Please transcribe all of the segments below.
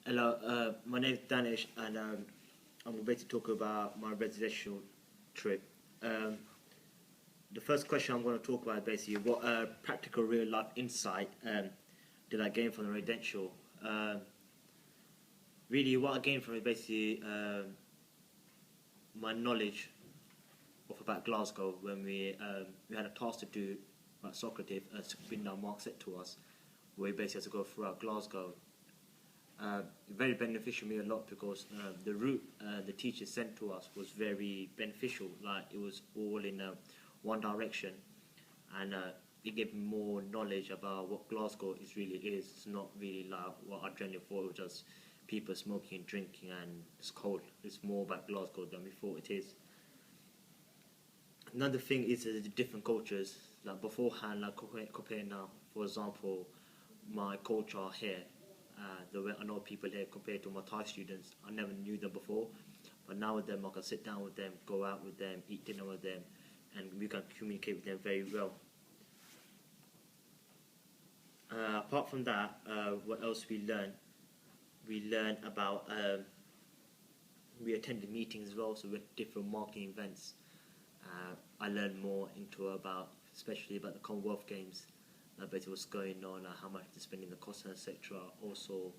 Hello, my name is Danish, and I'm going to talk about my residential trip. Um, the first question I'm going to talk about is basically what practical real life insight did I gain from the residential. Really, what I gained from it basically my knowledge of about Glasgow when we had a task to do about Socrates, been down Mark set to us, where we basically had to go throughout Glasgow. Very beneficial me a lot because the route the teacher sent to us was very beneficial. Like it was all in one direction, and it gave me more knowledge about what Glasgow really is. It's not really like what I generally thought. It was just people smoking and drinking, and it's cold. It's more about Glasgow than we thought it is. Another thing is the different cultures. Like beforehand, like compare now. For example, my culture here. The way I know people here compared to my Thai students, I never knew them before, but now with them I can sit down with them, go out with them, eat dinner with them, and we can communicate with them very well. Apart from that, what else we learn? We learn about we attended meetings as well, so we had different marketing events. I learned more into about, especially about the Commonwealth Games, basically what's going on, how much they're spending the cost, etc. Also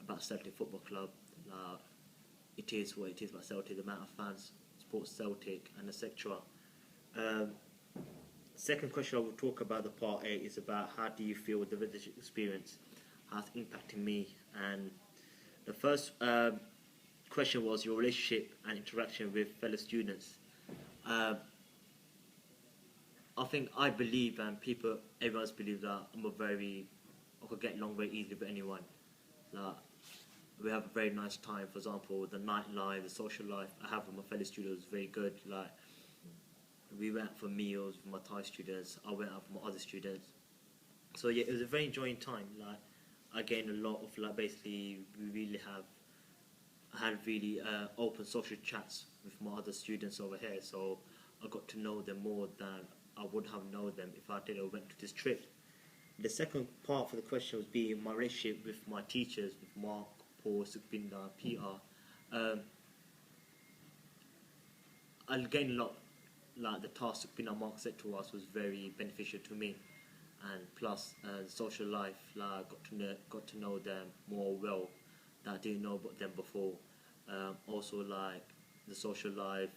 about Celtic Football Club, it is what it is about Celtic, the amount of fans support Celtic, and etc. Second question I will talk about the part A is about how do you feel the village experience has impacted me, and the first question was your relationship and interaction with fellow students. I believe, and everyone else believes that I could get along very easily with anyone. Like, we have a very nice time. For example, the nightlife, the social life I have with my fellow students is very good. Like, we went out for meals with my Thai students. I went out with my other students. So yeah, it was a very enjoying time. Like, I gained a lot of basically I had really open social chats with my other students over here. So I got to know them more than I would have known them if I didn't went to this trip. The second part for the question was being my relationship with my teachers, with Mark, Paul, Sukbinder, Peter. I gained a lot. Like the task Sukbinder Mark said to us was very beneficial to me, and plus social life. Like got to know them more well that I didn't know about them before. Also like the social life.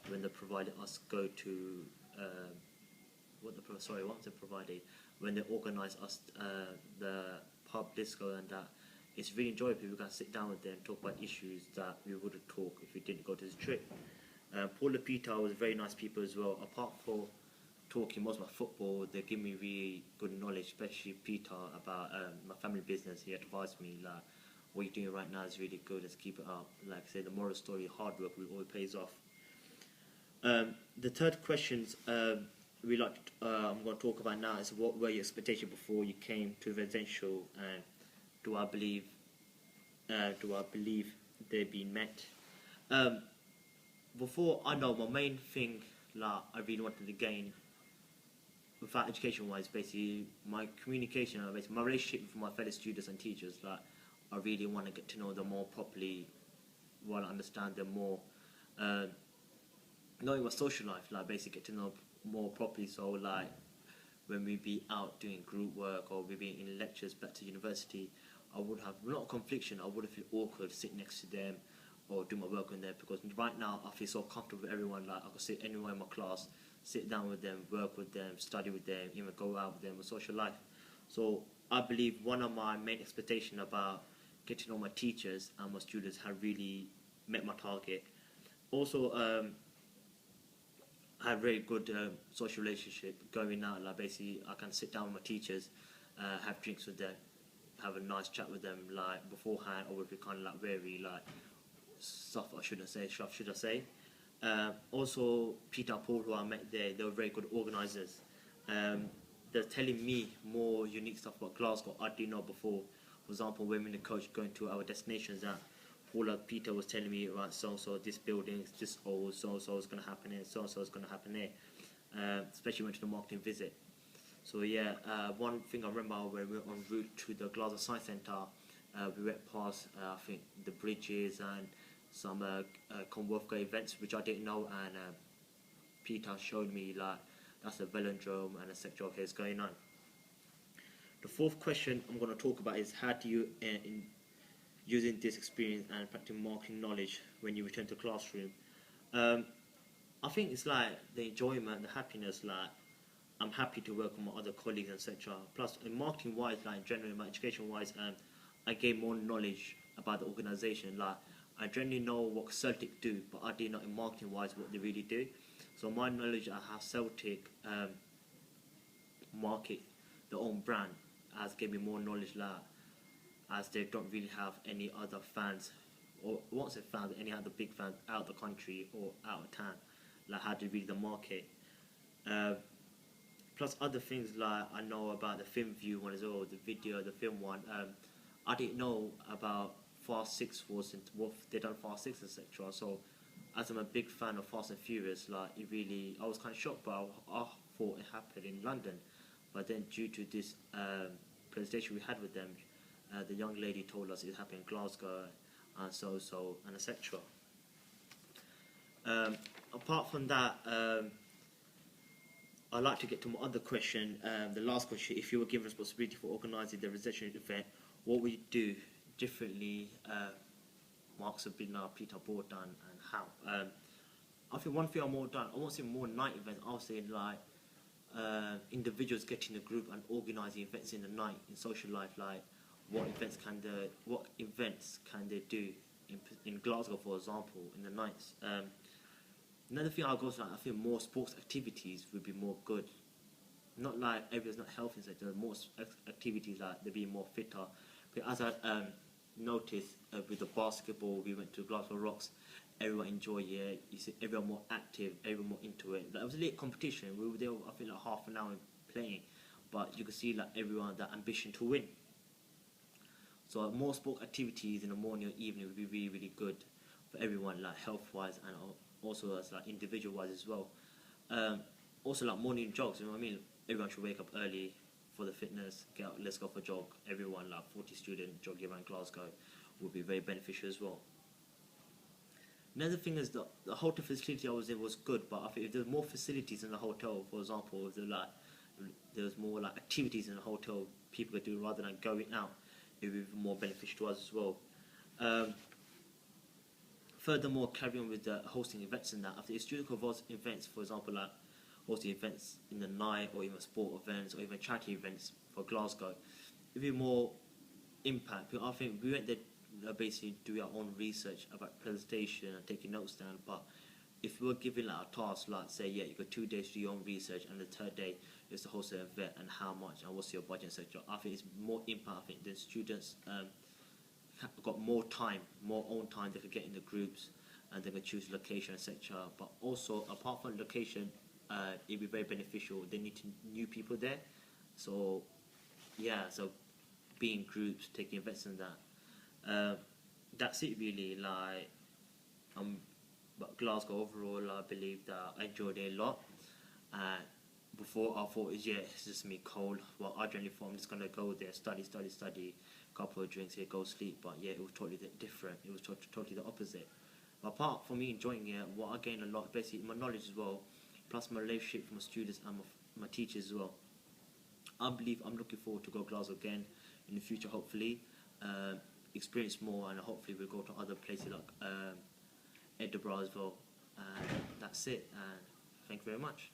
When they provided us go to what they provided when they organised us the pub disco, and that it's really enjoyable. We can sit down with them, talk about issues that we wouldn't talk if we didn't go to this trip. Paul and Peter was very nice people as well. Apart from talking most about football, they give me really good knowledge, especially Peter about my family business. He advised me like, what you're doing right now is really good, let's keep it up. Like I say, the moral story, hard work will always pays off. The third questions I'm going to talk about now is what were your expectations before you came to residential, and do I believe they've been met? Before I know, my main thing I really wanted to gain without education wise, basically my communication, basically my relationship with my fellow students and teachers. Like I really want to get to know them more properly, want to understand them more. Knowing my social life, like basically get to know more properly. So like when we be out doing group work or we be in lectures back to university, I would have not a confliction. I wouldn't feel awkward sitting next to them or do my work in there, because right now I feel so comfortable with everyone. Like I could sit anywhere in my class, sit down with them, work with them, study with them, even go out with them, with social life. So I believe one of my main expectations about getting to know my teachers and my students have really met my target. Also, I have very good social relationship going out. Like basically, I can sit down with my teachers, have drinks with them, have a nice chat with them. Like beforehand, I would be kind of like very like stuff I shouldn't say, stuff should I say. Also, Peter and Paul, who I met there, they were very good organisers. They're telling me more unique stuff about Glasgow I didn't know before. For example, when we the coach going to our destinations, that Paul and Peter was telling me about so this building, this old, so is going to happen here, so is going to happen there. Especially when to the marketing visit. So yeah, one thing I remember when we were en route to the Glasgow Science Centre, We went past, I think, the bridges and some Commonwealth events which I didn't know, and Peter showed me like that's a velodrome and a sector of his going on. The fourth question I'm going to talk about is how do you, in using this experience and practicing marketing knowledge when you return to classroom. I think it's like the enjoyment, the happiness, like I'm happy to work with my other colleagues, etc. Plus, in marketing wise, like generally, my education wise, I gain more knowledge about the organisation. Like I generally know what Celtic do, but I did not in marketing wise what they really do. So my knowledge of how Celtic market their own brand has given me more knowledge, like as they don't really have any other fans, or once they fans, any other big fans out of the country or out of town, like how to read the market. Plus other things like I know about the film view one as well, the video, the film one. I didn't know about Fast 6 was into what they done Fast 6, etc. So as I'm a big fan of Fast and Furious, like it really, I was kind of shocked, but I thought it happened in London. But then due to this presentation we had with them, the young lady told us it happened in Glasgow, and and etc. Apart from that, I'd like to get to my other question, the last question. If you were given responsibility for organising the reception event, what would you do differently? Marks have been Peter Board done, and how? I think one thing I won't say more night events, I'll say like individuals getting a group and organising events in the night in social life, like what events can they do in Glasgow, for example, in the nights. Another thing I'll go to, like, I think more sports activities would be more good. Not like everyone's not healthy, so there are more activities like they'll be more fitter. But as I noticed with the basketball, we went to Glasgow Rocks. Everyone enjoyed it. You see, everyone more active, everyone more into it. Like, it was a late competition. We were there, I think, like half an hour playing, but you could see like everyone that ambition to win. So more sport activities in the morning or evening would be really, really good for everyone, like health-wise and also as like individual-wise as well. Also like morning jogs, you know what I mean? Everyone should wake up early for the fitness, get out, let's go for a jog. Everyone, like 40 students jogging around Glasgow would be very beneficial as well. Another thing is the hotel facility I was in was good, but I think if there's more facilities in the hotel, for example, if there's more like activities in the hotel people could do rather than going out, it would be more beneficial to us as well. Furthermore, carry on with the hosting events and that. After the student could host events, for example, like hosting events in the night, or even sport events, or even charity events for Glasgow, it would be more impact. I think we went there basically do our own research about presentation and taking notes down, but if we were given like a task, like say, yeah, you got 2 days to do your own research, and the third day is to host an event, and how much, and what's your budget, etc. I think it's more impact. I think the students got more time, more own time. They could get in the groups, and they could choose location, etc. But also, apart from location, it'd be very beneficial. They need new people there, so yeah. So being groups, taking events in that. That's it really. Like but Glasgow overall, I believe that I enjoyed it a lot. Before I thought, yeah, it's just me cold. Well, I generally thought I'm just gonna go there, study, couple of drinks here, go sleep. But yeah, it was totally different. It was totally the opposite. But apart from me enjoying it, what I gained a lot, basically my knowledge as well, plus my relationship with my students and my teachers as well. I believe I'm looking forward to go Glasgow again in the future, hopefully. Experience more, and hopefully we'll go to other places like Edinburgh as well. And that's it. And thank you very much.